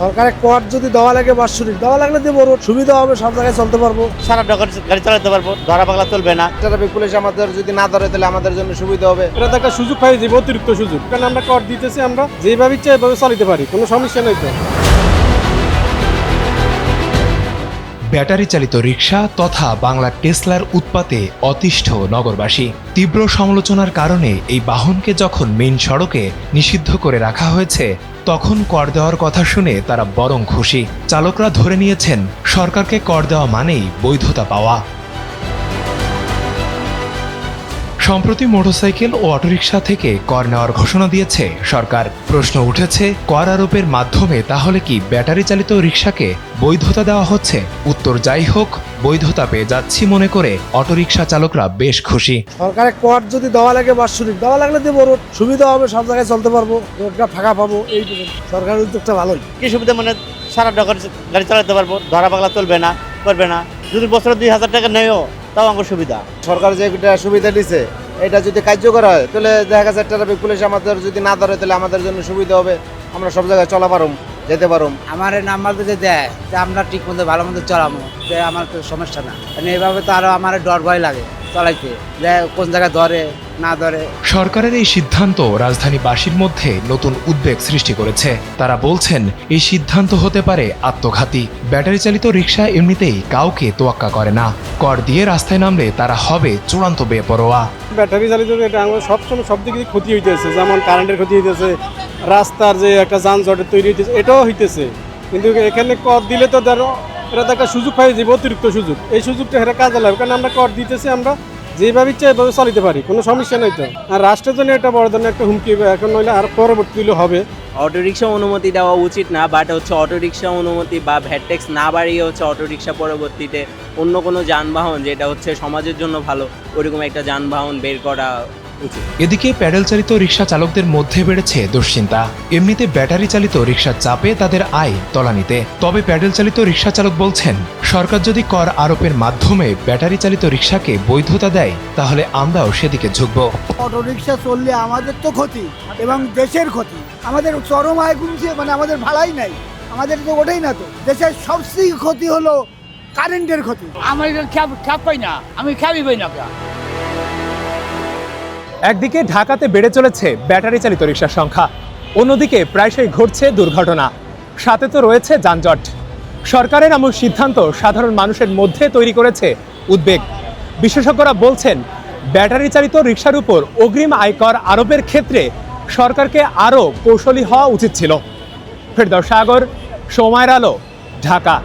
সরকারের কর যদি দেওয়া লাগে বাৎসরিক দেওয়া লাগলে দেবো, সুবিধা হবে, সব জায়গায় চলতে পারবো, সারা গাড়ি চালাতে পারবো, ধরা পাগলা চলবে না। ট্রাফিক পুলিশ আমাদের যদি না ধরে তাহলে আমাদের জন্য সুবিধা হবে। এটা তো একটা সুযোগ পাই যাবে, অতিরিক্ত সুযোগ, কারণ আমরা কর দিতেছি, আমরা যেভাবে ইচ্ছা এভাবে চালাতে পারি, কোনো সমস্যা নেই তো। ব্যাটারি চালিত রিকশা তথা বাংলা টেসলার উৎপাতে অতিষ্ঠ নগরবাসী। তীব্র সমালোচনার কারণে এই বাহনকে যখন মেইন সড়কে নিষিদ্ধ করে রাখা হয়েছে, তখন কর দেওয়ার কথা শুনে তারা বরং খুশি। চালকরা ধরে নিয়েছেন সরকারকে কর দেওয়া মানেই বৈধতা পাওয়া। সম্প্রতি মোটরসাইকেল ও অটোরিকশা থেকে কর নেওয়ার ঘোষণা দিয়েছে সরকার। প্রশ্ন উঠেছে, কর আরোপের মাধ্যমে তাহলে কি ব্যাটারি চালিত রিকশাকে বৈধতা দেওয়া হচ্ছে? উত্তর যাই হোক, বৈধতা পেয়ে যাচ্ছি মনে করে অটোরিকশা চালকরা বেশ খুশি। সরকারের কর যদি দেওয়া লাগে বাৎসরিক দেওয়া লাগলে দেবো, সুবিধা হবে, সব জায়গায় চলতে পারবো, রোডটা ফাঁকা পাবো, এই সরকারের উদ্যোগটা ভালোই। কি সুবিধা মানে সারা গাড়ি চালাতে পারবো, ধরা পাগলা চলবে না, করবে না। যদি বছরে 2000 টাকা নেয়ও তাও আমার সুবিধা। সরকার যে সুবিধা দিছে এটা যদি কার্যকর হয় তাহলে দেখা গেছে ট্রাফিক পুলিশ আমাদের যদি না ধরে তাহলে আমাদের জন্য সুবিধা হবে, আমরা সব জায়গায় চলা পারুম, যেতে পারুম। আমার নাম্বার যদি দেয় যে আমরা ঠিক মতো ভালো মতো চলামো, যে আমার তো সমস্যা না। মানে এইভাবে তো আরো আমার ডর ভয় লাগে চলাইতে, যে কোন জায়গায় ধরে না ধরে। সরকারের এই সিদ্ধান্ত রাজধানীবাসীর মধ্যে নতুন উদ্বেগ সৃষ্টি করেছে। তারা বলছেন এই সিদ্ধান্ত হতে পারে আত্মঘাতী। ব্যাটারি চালিত রিকশা এমনিতেই কাউকে তোয়াক্কা করে না। কর দিয়ে রাস্তায় নামলে তারা হবে চূড়ান্ত বেপরোয়া। ব্যাটারি চালিত এটা আমার সবসময় সব দিকে ক্ষতি হইতেছে, যেমন কারেন্টের ক্ষতি হইতেছে, রাস্তার যে একটা যানজটের তৈরি হইতেছে, এটাও হইতেছে। কিন্তু এখানে কর দিলে তো ধরো এটা তো একটা সুযোগ পাই যাবে, অতিরিক্ত সুযোগ, এই সুযোগটা এরা কাজে লাগবে, কারণ আমরা কর দিতেছি, আমরা যেভাবে ইচ্ছা এভাবে চালাতে পারি, কোনো সমস্যা নেই তো। আর রাষ্ট্রের জন্য এটা বড় ধরনের একটা হুমকি, এখন নইলে আর পরবর্তী হবে। অটোরিকশা অনুমতি দেওয়া উচিত না, বাট হচ্ছে অটোরিকশা অনুমতি বা ভ্যাট ট্যাক্স না বাড়িয়ে হচ্ছে অটোরিকশা পরবর্তীতে অন্য কোনো যানবাহন যেটা হচ্ছে সমাজের জন্য ভালো, ওইরকম একটা যানবাহন বের করা উচিত। এদিকে প্যাডেল চালিত রিকশা চালকদের মধ্যে বেড়েছে দুশ্চিন্তা। এমনিতে ব্যাটারি চালিত রিকশার চাপে তাদের আয় তলানিতে। তবে প্যাডেল চালিত রিকশা চালক বলছেন, সরকার যদি কর আরোপের মাধ্যমে ব্যাটারি চালিত রিকশাকে বৈধতা দেয় তাহলে আমরাও সেদিকে ঝুঁকবো। অটো রিক্সা চললে আমাদের তো ক্ষতি এবং দেশের ক্ষতি। আমাদের চরম আয় কমছে, মানে আমাদের ভাড়াই নাই, আমাদের তো ওঠেই না। তো দেশের সবচেয়ে ক্ষতি হলো কারেন্টের ক্ষতি। আমি খ্যাপ পাই না, আমি খ্যাপই পাই না। একদিকে ঢাকাতে বেড়ে চলেছে ব্যাটারি চালিত রিকশার সংখ্যা, অন্যদিকে প্রায়শই ঘটছে দুর্ঘটনা, সাথে তো রয়েছে যানজট। সরকারের এমন সিদ্ধান্ত সাধারণ মানুষের মধ্যে তৈরি করেছে উদ্বেগ। বিশেষজ্ঞরা বলছেন, ব্যাটারি চালিত রিকশার উপর অগ্রিম আয়কর আরোপের ক্ষেত্রে সরকারকে আরও কৌশলী হওয়া উচিত ছিল। ফেরদৌস সাগর, সময়ের আলো, ঢাকা।